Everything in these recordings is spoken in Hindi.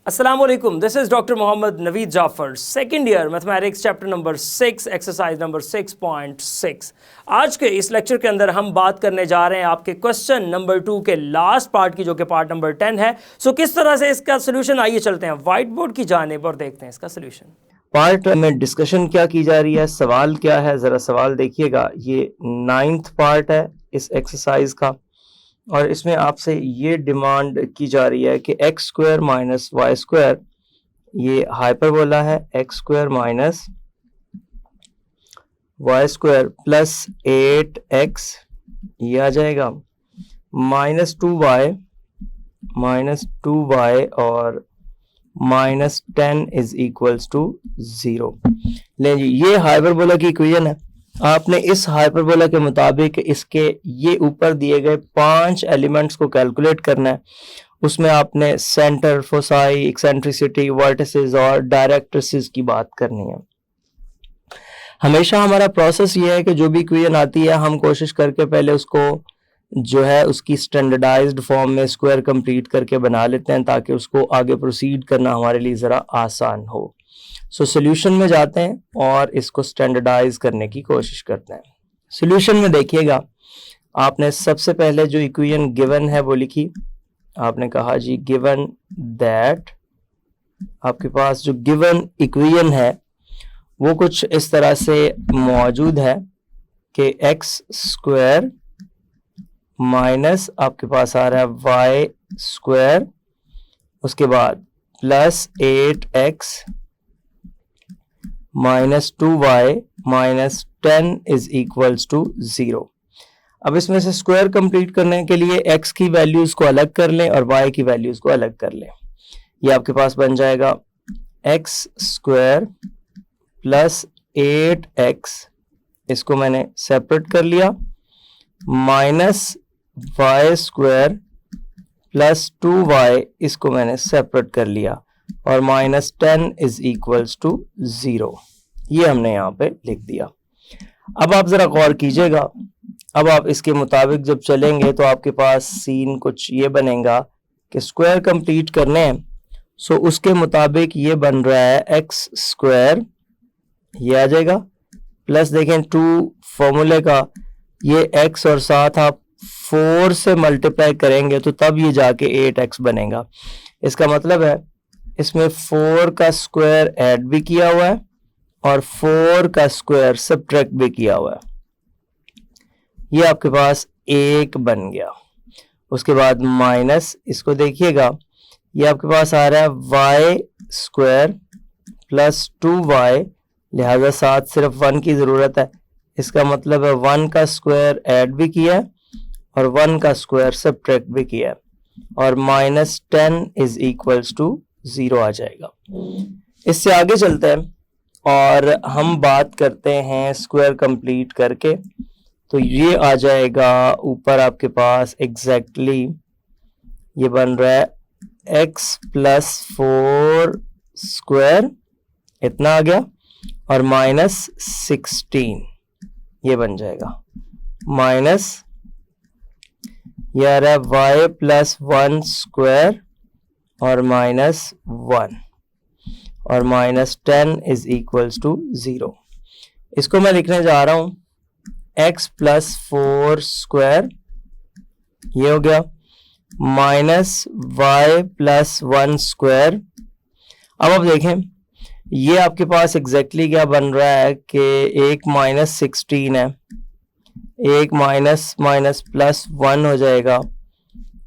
अस्सलाम वालेकुम, this is doctor Mohammad Naveed Jafar, second year mathematics chapter number 6 exercise number 6.6। आज के इस लेक्चर के अंदर हम बात करने जा रहे हैं आपके क्वेश्चन नंबर 2 के लास्ट पार्ट की, जो कि पार्ट नंबर 10 है। सो किस तरह से इसका सोल्यूशन, आइए चलते हैं वाइट बोर्ड की जानिब और देखते हैं इसका सोल्यूशन। पार्ट में डिस्कशन क्या की जा रही है, सवाल क्या है, जरा सवाल देखिएगा। ये 9th पार्ट है इस एक्सरसाइज का और इसमें आपसे ये डिमांड की जा रही है कि x square minus y square, ये हाइपरबोला है, x square minus y square plus 8x ये आ जाएगा, माइनस 2y और माइनस 10 इज इक्वल्स टू 0। ले जी, ये हाइपरबोला की इक्वेशन है। आपने इस हाइपरबोला के मुताबिक इसके ये ऊपर दिए गए 5 एलिमेंट्स को कैलकुलेट करना है। उसमें आपने सेंटर, फोसाई, एक्सेंट्रिसिटी, वर्टिसेस और डायरेक्ट्रिसेस की बात करनी है। हमेशा हमारा प्रोसेस ये है कि जो भी इक्वेशन आती है हम कोशिश करके पहले उसको जो है उसकी स्टैंडर्डाइज्ड फॉर्म में स्क्वायर कंप्लीट करके बना लेते हैं, ताकि उसको आगे प्रोसीड करना हमारे लिए ज़रा आसान हो। सो सॉल्यूशन में जाते हैं और इसको स्टैंडर्डाइज करने की कोशिश करते हैं। सॉल्यूशन में देखिएगा, आपने सबसे पहले जो इक्वेशन गिवन है वो लिखी। आपने कहा जी गिवन दैट, आपके पास जो गिवन इक्वेशन है वो कुछ इस तरह से मौजूद है कि एक्स स्क्वायर माइनस आपके पास आ रहा है वाई स्क्वायर, उसके बाद plus 8x minus 2y minus 10 is equals to 0। अब इसमें से स्क्वायर कंप्लीट करने के लिए x की वैल्यूज को अलग कर लें और y की वैल्यूज को अलग कर लें। ये आपके पास बन जाएगा एक्स स्क्वायर प्लस 8x, इसको मैंने सेपरेट कर लिया, minus y square plus 2y, इसको मैंने सेपरेट कर लिया, और माइनस 10 इज इक्वल्स टू 0। ये हमने यहाँ पे लिख दिया। अब आप जरा गौर कीजिएगा, अब आप इसके मुताबिक जब चलेंगे तो आपके पास सीन कुछ ये बनेगा कि स्क्वायर कंप्लीट करने हैं। सो उसके मुताबिक ये बन रहा है एक्स स्क्वायर, ये आ जाएगा, प्लस देखें 2 फॉर्मूले का, ये x और साथ आप 4 से मल्टीप्लाई करेंगे तो तब ये जाके 8x बनेगा। इसका मतलब है इसमें 4 का स्क्वायर ऐड भी किया हुआ है और 4 का स्क्वायर सब्ट्रैक्ट भी किया हुआ है। ये आपके पास 1 बन गया। उसके बाद माइनस, इसको देखिएगा, ये आपके पास आ रहा है वाई स्क्वायर प्लस 2y, लिहाजा साथ सिर्फ 1 की ज़रूरत है। इसका मतलब है 1 का स्क्वायर ऐड भी किया है और 1 का स्क्वायर सब्ट्रैक्ट भी किया है, और माइनस 10 इज इक्वल्स टू 0 आ जाएगा। इससे आगे चलते हैं और हम बात करते हैं स्क्वायर कंप्लीट करके। तो ये आ जाएगा ऊपर आपके पास एग्जैक्टली ये बन रहा है x प्लस 4 स्क्वायर, इतना आ गया, और माइनस 16 ये बन जाएगा, माइनस ये आ रहा है वाई प्लस 1 स्क्वायर और माइनस 1, और माइनस 10 इज इक्वल्स टू 0। इसको मैं लिखने जा रहा हूं x प्लस 4 स्क्वायर, ये हो गया, माइनस वाई प्लस 1 स्क्वायर। अब आप देखें ये आपके पास एग्जैक्टली क्या बन रहा है कि एक माइनस 16 है, एक माइनस माइनस प्लस 1 हो जाएगा,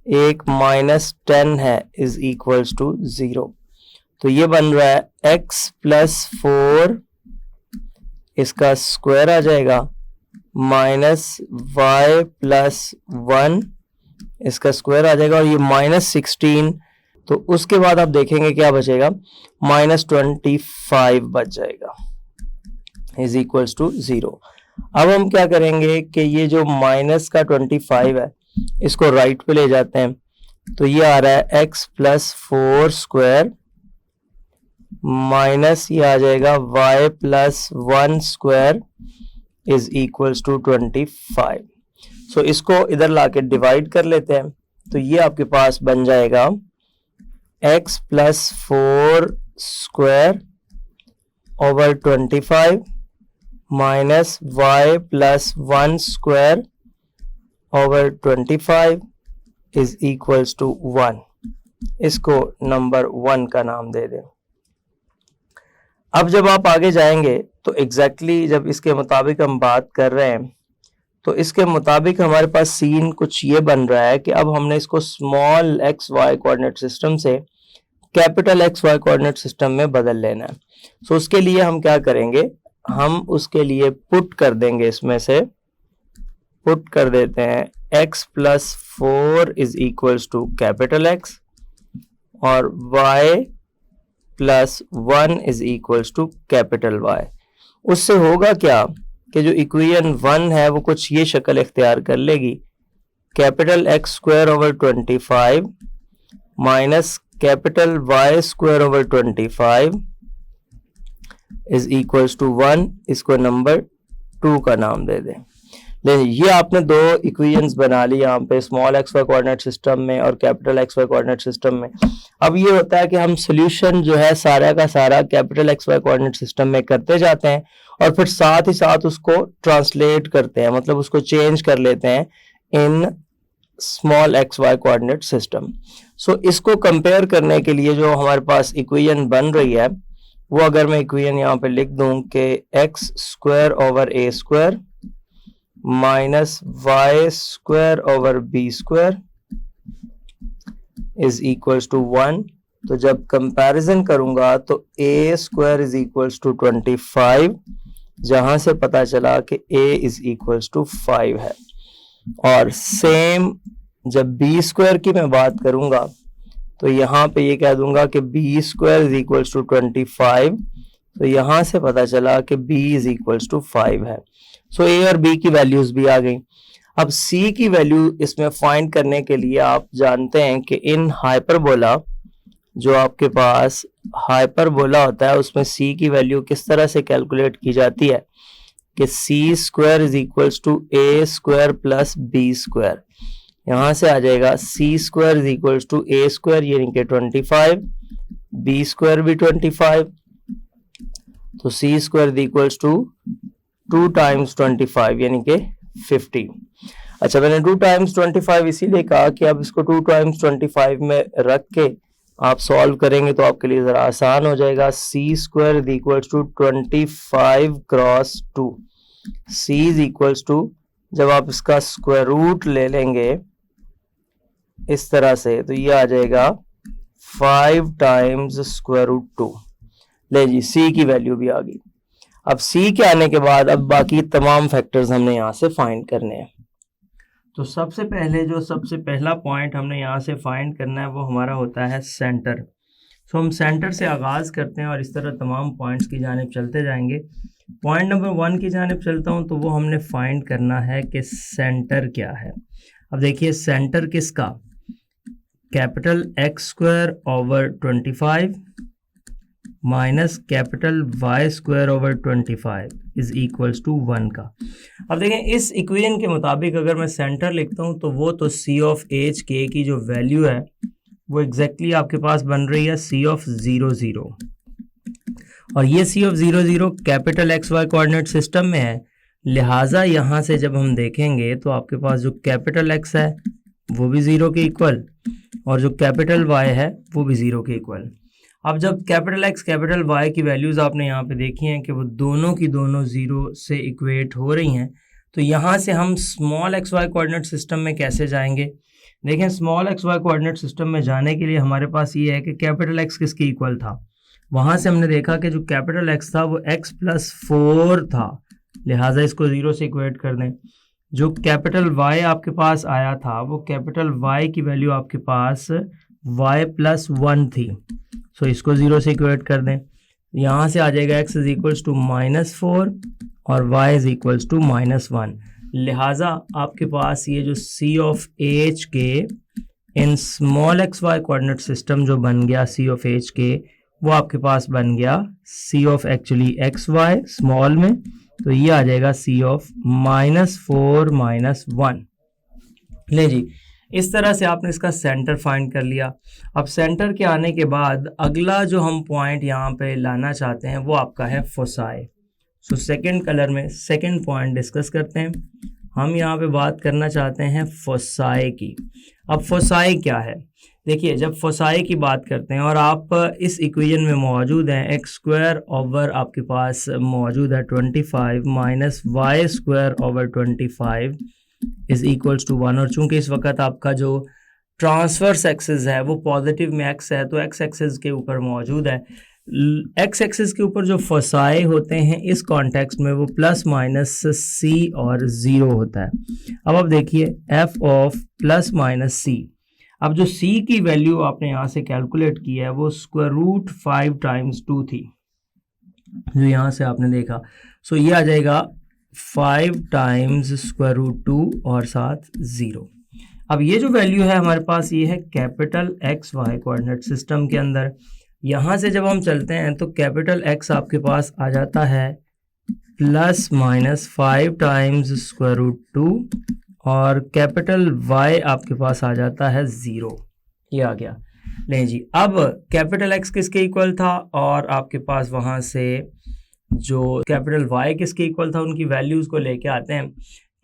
एक माइनस 10 है इज इक्वल्स टू 0। तो ये बन रहा है x प्लस 4, इसका स्क्वायर आ जाएगा, माइनस वाई प्लस 1, इसका स्क्वायर आ जाएगा, और ये माइनस 16। तो उसके बाद आप देखेंगे क्या बचेगा, माइनस 25 बच जाएगा इज इक्वल्स टू 0। अब हम क्या करेंगे कि ये जो माइनस का 25 है इसको राइट पे ले जाते हैं। तो ये आ रहा है x प्लस 4 स्क्वायर माइनस ये आ जाएगा y plus 1 square is equals to 25। So इसको इधर लाके डिवाइड कर लेते हैं। तो ये आपके पास बन जाएगा x plus 4 square over 25 minus y plus 1 square over 25 is equals to 1। इसको नंबर 1 का नाम दे दें। अब जब आप आगे जाएंगे तो एग्जैक्टली जब इसके मुताबिक हम बात कर रहे हैं तो इसके मुताबिक हमारे पास सीन कुछ ये बन रहा है कि अब हमने इसको small x Y coordinate system से capital x Y coordinate system में बदल लेना है। सो उसके लिए हम क्या करेंगे, हम उसके लिए पुट कर देंगे, इसमें से पुट कर देते हैं x plus 4 is equals to capital X और y plus 1 is equals to capital Y. उससे होगा क्या कि जो इक्वेशन 1 है वो कुछ ये शक्ल इख्तियार कर लेगी, capital X square over 25 minus capital Y square over 25 is equals to 1। इसको नंबर 2 का नाम दे दें। लेकिन ये आपने दो इक्वेशंस बना ली यहाँ पे, small x Y coordinate system में और capital x Y coordinate system में। अब ये होता है कि हम सॉल्यूशन जो है सारा का सारा capital x Y coordinate system में करते जाते हैं और फिर साथ ही साथ उसको ट्रांसलेट करते हैं, मतलब उसको चेंज कर लेते हैं in small x Y coordinate system. So इसको कंपेयर करने के लिए जो हमारे पास इक्वेशन बन रही है वो अगर मैं इक्वेशन यहाँ पे लिख दूं कि x square over a square minus y square over b square is equals to 1, तो जब कंपैरिजन करूंगा तो a square is equals to 25, जहां से पता चला कि a इज इक्वल्स टू 5 है। और सेम जब b स्क्वायर की मैं बात करूंगा तो यहाँ पे ये कह दूंगा कि b square is equals to 25, तो यहाँ से पता चला कि b इज इक्वल्स टू 5 है। सो a और b की वैल्यूज भी आ गई। अब c की वैल्यू इसमें फाइंड करने के लिए आप जानते हैं कि इन हाइपरबोला, जो आपके पास हाइपरबोला होता है उसमें c की वैल्यू किस तरह से कैलकुलेट की जाती है कि c square is equals to a square plus b square. यहाँ से आ जाएगा c square is equals to a square यानी कि 25, b स्क्वायर भी 25, तो c square is equals to 2 times 25 यानी कि 50। अच्छा, मैंने 2 टाइम्स 25 इसीलिए कहा कि अब इसको 2 टाइम्स 25 में रख के आप सॉल्व करेंगे तो आपके लिए जरा आसान हो जाएगा। c square is equals to 25 cross 2, c is equals to, जब आप इसका स्क्वायर रूट ले लेंगे इस तरह से तो ये आ जाएगा 5 टाइम्स स्क्वायर रूट 2। ले जी, c की वैल्यू भी आ गई। अब c के आने के बाद अब बाकी तमाम फैक्टर्स हमने यहाँ से फाइंड करने हैं। तो सबसे पहला पॉइंट हमने यहाँ से फाइंड करना है वो हमारा होता है सेंटर। सो हम सेंटर से आगाज करते हैं और इस तरह तमाम पॉइंट्स की जानिब चलते जाएंगे। पॉइंट नंबर 1 की जानिब चलता हूँ तो वो हमने फाइंड करना है कि सेंटर क्या है। अब देखिए सेंटर किसका, capital X square over 25 minus capital Y square over 25 is equals to 1 का। अब देखें इस इक्वेशन के मुताबिक अगर मैं सेंटर लिखता हूँ तो वो तो सी ऑफ एच के की जो वैल्यू है वो एग्जैक्टली आपके पास बन रही है सी ऑफ 0 0, और ये C of 0 0 capital x Y coordinate system में है। लिहाजा यहाँ से जब हम देखेंगे तो आपके पास जो कैपिटल एक्स है वो भी 0 के इक्वल और जो कैपिटल वाई है वो भी 0 के इक्वल। अब जब कैपिटल एक्स कैपिटल वाई की वैल्यूज़ आपने यहाँ पे देखी हैं कि वो दोनों की दोनों 0 से इक्वेट हो रही हैं, तो यहाँ से हम small x Y coordinate system में कैसे जाएंगे। देखें small x Y coordinate system में जाने के लिए हमारे पास ये है कि कैपिटल एक्स किसके इक्वल था। वहाँ से हमने देखा कि जो कैपिटल एक्स था वो एक्स प्लस 4 था, लिहाजा इसको 0 से इक्वेट कर दें। जो कैपिटल वाई आपके पास आया था वो कैपिटल वाई की वैल्यू आपके पास वाई प्लस 1 थी, सो इसको 0 से इक्वेट कर दें। यहाँ से आ जाएगा x इज इक्वल्स टू -4 और y इज इक्वल्स टू -1। लिहाजा आपके पास ये जो c ऑफ h के in small x Y coordinate system जो बन गया c ऑफ h के, वो आपके पास बन गया c of actually x y small में, तो ये आ जाएगा c ऑफ -4 -1। ले जी, इस तरह से आपने इसका सेंटर फाइंड कर लिया। अब सेंटर के आने के बाद अगला जो हम पॉइंट यहाँ पे लाना चाहते हैं वो आपका है फोसाई। सो सेकंड कलर में सेकंड पॉइंट डिस्कस करते हैं। हम यहाँ पे बात करना चाहते हैं फोसाई की। अब फोसाई क्या है? देखिए, जब फोसाई की बात करते हैं और आप इस इक्वेशन में मौजूद हैं, एक्स स्क्वायर ओवर आपके पास मौजूद है 25 minus y square over 25 is equals to 1। और चूंकि इस वक्त आपका जो ट्रांसवर्स एक्सिस है वो पॉजिटिव में एक्स है, तो एक्स एक्सिस के ऊपर मौजूद है। एक्स एक्सिस के ऊपर जो फोसाई होते हैं इस कॉन्टेक्स्ट में वो प्लस माइनस सी और ज़ीरो होता है। अब आप देखिए एफ ऑफ प्लस माइनस सी। अब जो c की वैल्यू आपने यहाँ से कैलकुलेट की है वो स्क्वायर रूट 5 टाइम्स 2 थी, जो यहाँ से आपने देखा। सो ये आ जाएगा 5 टाइम्स स्क्वायर रूट 2 और साथ 0। अब ये जो वैल्यू है हमारे पास ये है capital x Y coordinate system के अंदर। यहाँ से जब हम चलते हैं तो कैपिटल एक्स आपके पास आ जाता है plus minus 5 times square root 2 और कैपिटल y आपके पास आ जाता है 0। ये आ गया। नहीं जी, अब कैपिटल x किसके इक्वल था और आपके पास वहाँ से जो कैपिटल y किसके इक्वल था उनकी वैल्यूज़ को लेके आते हैं।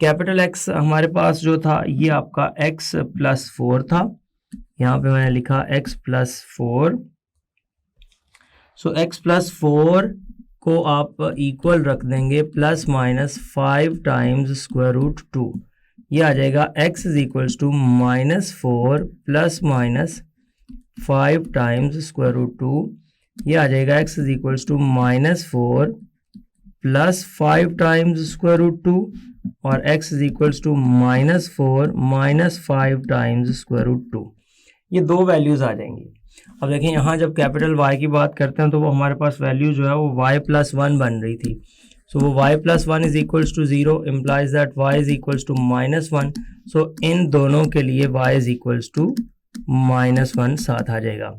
कैपिटल x हमारे पास जो था ये आपका x प्लस 4 था। यहाँ पे मैंने लिखा x plus 4। So x plus 4 को आप इक्वल रख देंगे plus minus 5 times square root 2। ये आ जाएगा x is equals to minus 4 plus minus 5 times square root 2। ये आ जाएगा x is equals to minus 4 plus 5 times square root 2 और x is equals to minus 4 minus 5 times square root 2। ये दो वैल्यूज़ आ जाएंगी। अब देखें, यहाँ जब कैपिटल y की बात करते हैं तो वो हमारे पास वैल्यू जो है वो y प्लस 1 बन रही थी। So y plus 1 is equals to 0 implies that y is equals to minus 1. So इन दोनों के लिए y is equals to minus 1 साथ आ जाएगा।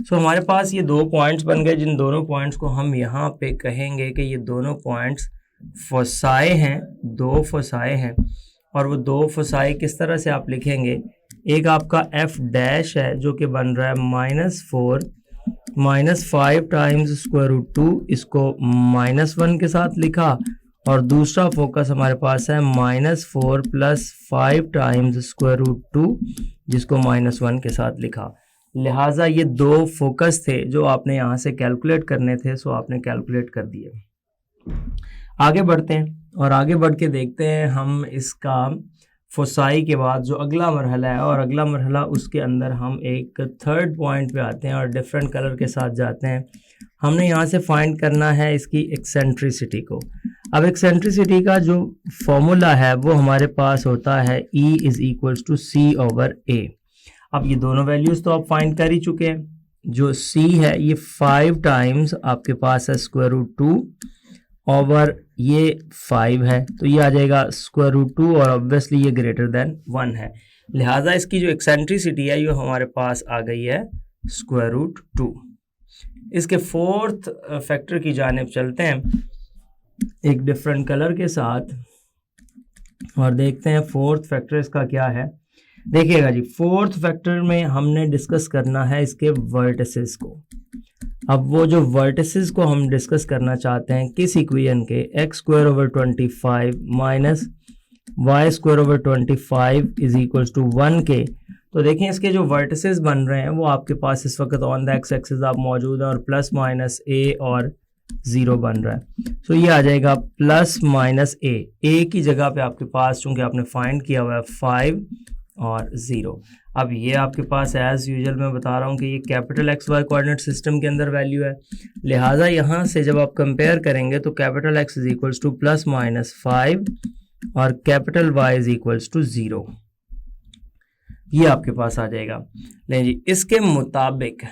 So हमारे पास ये दो पॉइंट्स बन गए, जिन दोनों पॉइंट्स को हम यहाँ पे कहेंगे कि ये दोनों पॉइंट्स फोसाई हैं, दो फोसाई हैं। और वो दो फोसाई किस तरह से आप लिखेंगे? एक आपका f डैश है जो कि बन रहा है -4 माइनस 5 टाइम्स स्क्वायर रूट 2, इसको -1 के साथ लिखा। और दूसरा फोकस हमारे पास है -4 प्लस 5 टाइम्स स्क्वायर रूट 2, जिसको -1 के साथ लिखा। लिहाजा ये दो फोकस थे जो आपने यहाँ से कैलकुलेट करने थे, सो आपने कैलकुलेट कर दिए। आगे बढ़ते हैं और आगे बढ़ के देखते हैं हम इसका फोसाई के बाद जो अगला मरहला है, और अगला मरहला उसके अंदर हम एक थर्ड पॉइंट पे आते हैं और डिफरेंट कलर के साथ जाते हैं। हमने यहाँ से फाइंड करना है इसकी एक्सेंट्रिसिटी को। अब एक्सेंट्रिसिटी का जो फॉर्मूला है वो हमारे पास होता है E is equals to C over A। अब ये दोनों वैल्यूज़ तो आप फाइंड कर ही चुके हैं। जो C है ये 5 टाइम्स आपके पास है स्क्वायर रूट 2 ओवर ये 5 है, तो ये आ जाएगा स्क्वायर रूट 2 और ऑब्वियसली ये ग्रेटर देन 1 है। लिहाजा इसकी जो एक्सेंट्रिसिटी है ये हमारे पास आ गई है स्क्वायर रूट 2। इसके फोर्थ फैक्टर की जानिब चलते हैं एक डिफरेंट कलर के साथ और देखते हैं फोर्थ फैक्टर इसका क्या है। देखिएगा जी, फोर्थ फैक्टर में हमने डिस्कस करना है इसके वर्टिसेस को। अब वो जो वर्टिसेस को हम डिस्कस करना चाहते हैं किस इक्वेशन के, x square over 25 minus y square over 25 is equals to 1 के। तो देखें इसके जो वर्टिसेस बन रहे हैं वो आपके पास इस वक्त ऑन द एक्स एक्सिस आप मौजूद हैं और प्लस माइनस ए और 0 बन रहा है। सो ये आ जाएगा प्लस माइनस ए की जगह पे आपके पास चूंकि आपने फाइंड किया हुआ है 5 और 0। अब ये आपके पास एज यूजुअल मैं बता रहा हूँ कि ये capital x Y coordinate system के अंदर वैल्यू है। लिहाजा यहाँ से जब आप कंपेयर करेंगे तो capital X is equals to plus minus 5 और capital Y is equals to 0, ये आपके पास आ जाएगा। लेकिन जी इसके मुताबिक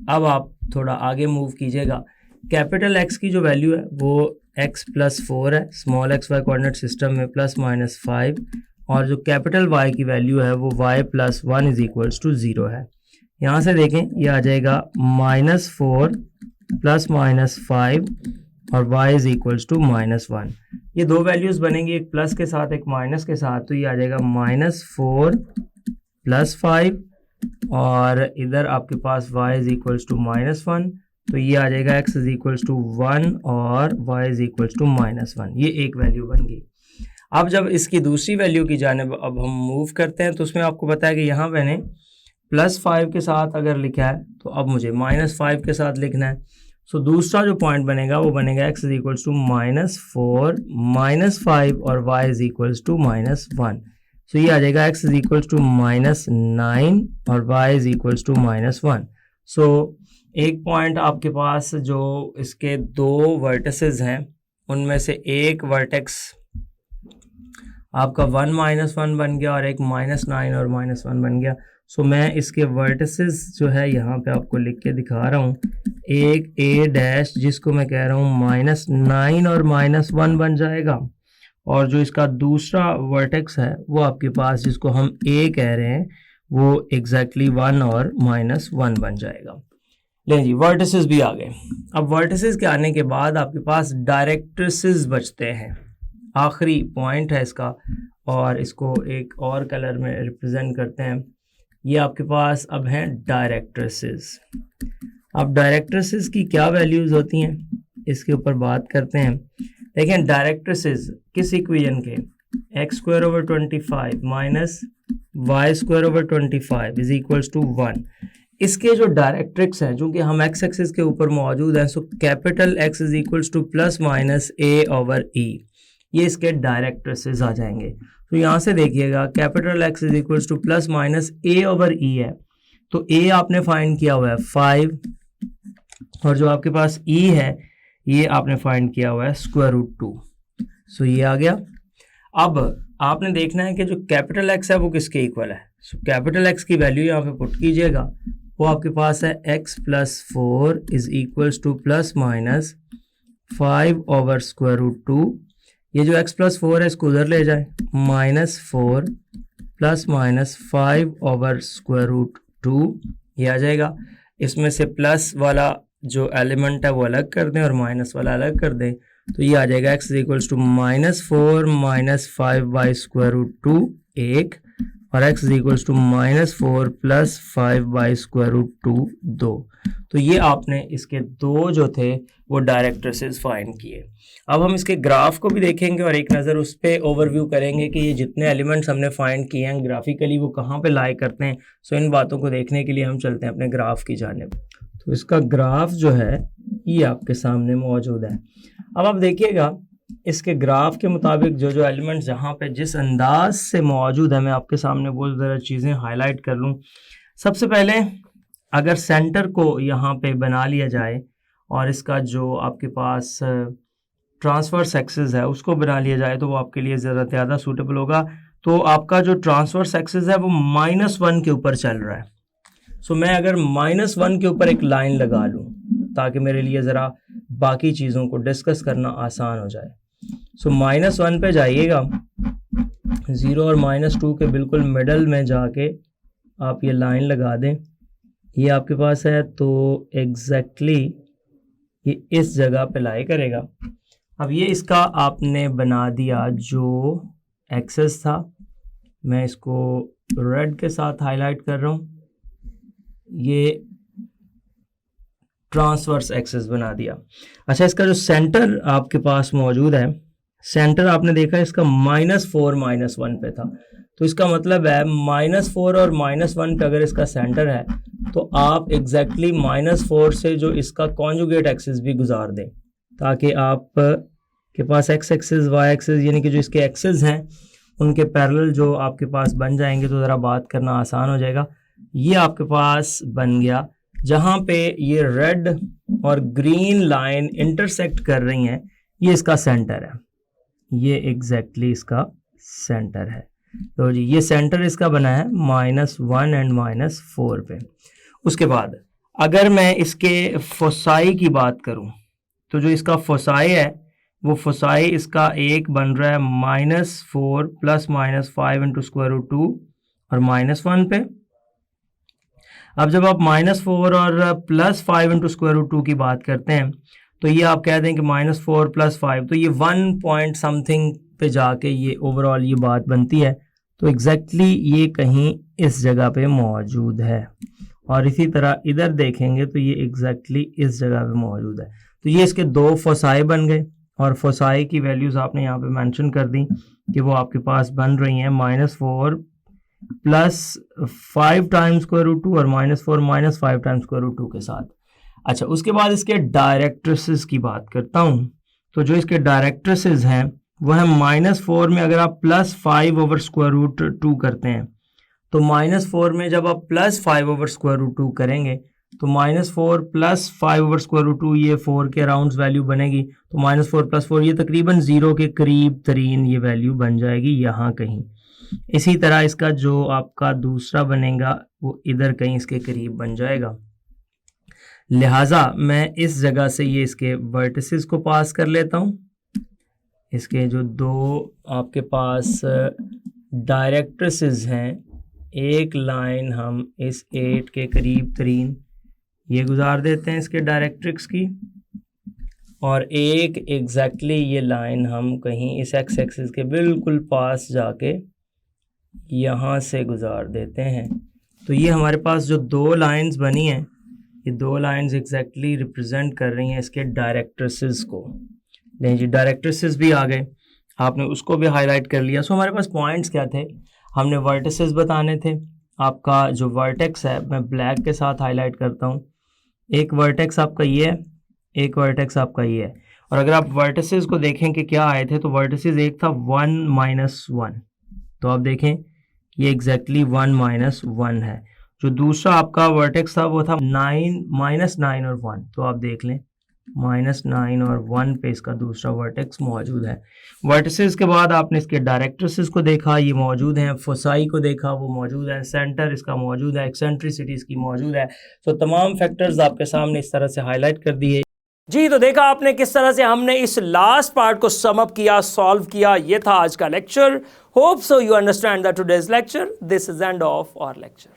अब आप थोड़ा आगे मूव कीजिएगा। कैपिटल एक्स की जो वैल्यू है वो एक्स प्लस 4 है small x Y coordinate system में प्लस माइनस 5, और जो कैपिटल y की वैल्यू है वो y plus 1 is equals to 0 है। यहाँ से देखें ये आ जाएगा -4 प्लस माइनस 5 और y इज इक्वल्स टू -1। ये दो वैल्यूज़ बनेंगी, एक प्लस के साथ एक माइनस के साथ, तो ये आ जाएगा -4 +5 और इधर आपके पास y इज इक्वल्स टू -1, तो ये आ जाएगा x इज इक्वल्स टू 1 और y इज इक्वल्स टू -1। ये एक वैल्यू बन गई। अब जब इसकी दूसरी वैल्यू की जानिब अब हम मूव करते हैं तो उसमें आपको पता है कि यहाँ मैंने +5 के साथ अगर लिखा है तो अब मुझे -5 के साथ लिखना है। सो दूसरा जो पॉइंट बनेगा वो बनेगा x इज इक्वल्स टू -4 -5 और y इज इक्वल्स टू -1। सो ये आ जाएगा x इज इक्वल्स टू -9 और y इज इक्वल्स टू -1। सो एक पॉइंट आपके पास जो इसके दो वर्टिसेस हैं उनमें से एक वर्टेक्स आपका 1 -1 बन गया और एक -9 और -1 बन गया। सो मैं इसके वर्टिसेस जो है यहाँ पे आपको लिख के दिखा रहा हूँ। एक a' जिसको मैं कह रहा हूँ -9 और -1 बन जाएगा, और जो इसका दूसरा वर्टेक्स है वो आपके पास जिसको हम a कह रहे हैं वो एग्जैक्टली 1 और -1 बन जाएगा। लें जी, वर्टिसेस भी आ गए। अब वर्टिसेस के आने के बाद आपके पास डायरेक्ट्रिसेस बचते हैं। आखिरी पॉइंट है इसका, और इसको एक और कलर में रिप्रेजेंट करते हैं। ये आपके पास अब हैं डायरेक्ट्रिसेस। अब डायरेक्ट्रिसेस की क्या वैल्यूज़ होती हैं इसके ऊपर बात करते हैं। देखें, डायरेक्ट्रिसेस किस इक्वेशन के, x² / 25 y² / 25 is equals to 1। इसके जो डायरेक्ट्रिक्स हैं, चूँकि हम x एक्सिस के ऊपर मौजूद हैं, so capital X is equals to +-a/e, ये इसके डायरेक्ट्रिसेस आ जाएंगे। तो यहाँ से देखिएगा capital X is equals to +-a/e है, तो a आपने फाइंड किया हुआ है 5 और जो आपके पास e है ये आपने फाइंड किया हुआ है √2। सो ये आ गया। अब आपने देखना है कि जो कैपिटल X है वो किसके इक्वल है। सो कैपिटल X की वैल्यू यहाँ पे पुट कीजिएगा, वो आपके पास है x + 4 इज इक्वल्स टू +-5/√2। ये जो x + 4 है इसको उधर ले जाए, -4 +-5/√2 ये आ जाएगा। इसमें से प्लस वाला जो एलिमेंट है वो अलग कर दें और माइनस वाला अलग कर दें, तो ये आ जाएगा x इज इक्वल्स टू -4 -5/√2 1 और x इज इक्वल्स टू -4 +5/√2 2। तो ये आपने इसके दो जो थे वो डायरेक्ट्रिसेस फाइंड किए। अब हम इसके ग्राफ को भी देखेंगे और एक नज़र उस पर ओवरव्यू करेंगे कि ये जितने एलिमेंट्स हमने फाइंड किए हैं ग्राफिकली वो कहाँ पे लाई करते हैं। सो इन बातों को देखने के लिए हम चलते हैं अपने ग्राफ की जानिब। तो इसका ग्राफ जो है ये आपके सामने मौजूद है। अब आप देखिएगा इसके ग्राफ के मुताबिक जो जो एलिमेंट्स जहाँ पे जिस अंदाज से मौजूद है, मैं आपके सामने वो ज़रा चीज़ें हाईलाइट कर लूँ। सबसे पहले अगर सेंटर को यहाँ पे बना लिया जाए और इसका जो आपके पास ट्रांसवर्स एक्सिस है उसको बना लिया जाए तो वो आपके लिए ज़रा ज़्यादा सूटेबल होगा। तो आपका जो ट्रांसवर्स एक्सिस है वो -1 के ऊपर चल रहा है। सो मैं अगर -1 के ऊपर एक लाइन लगा लूँ ताकि मेरे लिए ज़रा बाकी चीज़ों को डिस्कस करना आसान हो जाए। सो -1 पे जाइएगा, 0 और -2 के बिल्कुल मिडल में जाके आप ये लाइन लगा दें, ये आपके पास है तो एग्जैक्टली ये इस जगह पे लाई करेगा। अब ये इसका आपने बना दिया जो एक्सेस था, मैं इसको रेड के साथ हाईलाइट कर रहा हूँ, ये ट्रांसवर्स एक्सेस बना दिया। अच्छा, इसका जो सेंटर आपके पास मौजूद है, सेंटर आपने देखा इसका -4 -1 पे था, तो इसका मतलब है -4 और -1 पे अगर इसका सेंटर है तो आप एग्जैक्टली -4 से जो इसका कॉन्जुगेट एक्सिस भी गुजार दें ताकि आप के पास x एक्सिस y एक्सिस यानी कि जो इसके एक्सिस हैं उनके पैरेलल जो आपके पास बन जाएंगे तो ज़रा बात करना आसान हो जाएगा। ये आपके पास बन गया जहाँ पे ये रेड और ग्रीन लाइन इंटरसेक्ट कर रही हैं, ये इसका सेंटर है, ये एग्जैक्टली इसका सेंटर है। तो जी ये सेंटर इसका बना है -1 एंड -4 पे। उसके बाद अगर मैं इसके फोसाई की बात करूं तो जो इसका फोसाई है वो फोसाई इसका एक बन रहा है -4 +-5 × √2 और -1 पे। अब जब आप -4 और +5 × √2 की बात करते हैं तो ये आप कह दें कि -4 + 5, तो ये 1 पॉइंट समथिंग पे जाके ये ओवरऑल ये बात बनती है। तो एग्जैक्टली ये कहीं इस जगह पे मौजूद है, और इसी तरह इधर देखेंगे तो ये एग्जैक्टली इस जगह पे मौजूद है। तो ये इसके दो फोसाई बन गए, और फोसाई की वैल्यूज आपने यहाँ पे मेंशन कर दी कि वो आपके पास बन रही हैं -4 + 5 टाइम्स स्क्वायर रूट 2 और -4 - 5 टाइम्स स्क्वायर रूट 2 के साथ। अच्छा, उसके बाद इसके डायरेक्ट्रिसेस की बात करता हूँ। तो जो इसके डायरेक्ट्रिसेस हैं वो है -4 में अगर आप +5 ओवर स्क्वायर रूट 2 करते हैं, तो -4 में जब आप +5 ओवर स्क्वायर रूट 2 करेंगे तो -4 + 5 ओवर स्क्वायर रूट 2 ये 4 के अराउंड वैल्यू बनेगी। तो -4 + 4 ये तकरीबन 0 के करीब तरीन ये वैल्यू बन जाएगी यहाँ कहीं। इसी तरह इसका जो आपका दूसरा बनेगा वो इधर कहीं इसके करीब बन जाएगा। लिहाजा मैं इस जगह से ये इसके वर्टिसेस को पास कर लेता हूँ। इसके जो दो आपके पास डायरेक्ट्रिसेस हैं, एक लाइन हम इस 8 के करीब तरीन ये गुजार देते हैं इसके डायरेक्ट्रिक्स की, और एक एग्जैक्टली ये लाइन हम कहीं इस एक्स एक्सिस के बिल्कुल पास जाके यहाँ से गुजार देते हैं। तो ये हमारे पास जो दो लाइंस बनी हैं, ये दो लाइंस एग्जैक्टली रिप्रेजेंट कर रही हैं इसके डायरेक्ट्रिसेस को। नहीं जी, डायरेक्ट्रिसेस भी आ गए, आपने उसको भी हाईलाइट कर लिया। सो हमारे पास पॉइंट्स क्या थे, हमने वर्टिसेस बताने थे। आपका जो वर्टेक्स है मैं ब्लैक के साथ हाईलाइट करता हूँ। एक वर्टेक्स आपका ये है, एक वर्टेक्स आपका ये है। और अगर आप वर्टिसेस को देखें कि क्या आए थे, तो वर्टिसेस एक था 1 - 1, तो आप देखें ये एग्जैक्टली 1 - 1 है। जो दूसरा आपका वर्टेक्स था वो था 9 -9 और 1, तो आप देख लें -9 और 1 पे इसका दूसरा वर्टेक्स मौजूद है। वर्टिसेस के बाद आपने इसके डायरेक्ट्रिसेस को देखा, ये मौजूद हैं। फोसाई को देखा, वो मौजूद है। सेंटर इसका मौजूद है, एक्सेंट्रिसिटी इसकी मौजूद है। तो तमाम फैक्टर्स आपके सामने इस तरह से हाईलाइट कर दिए। जी, तो देखा आपने किस तरह से हमने इस लास्ट पार्ट को सम अप किया, सॉल्व किया। ये था आज का lecture. Hope so you understand that today's lecture. This is end of our lecture.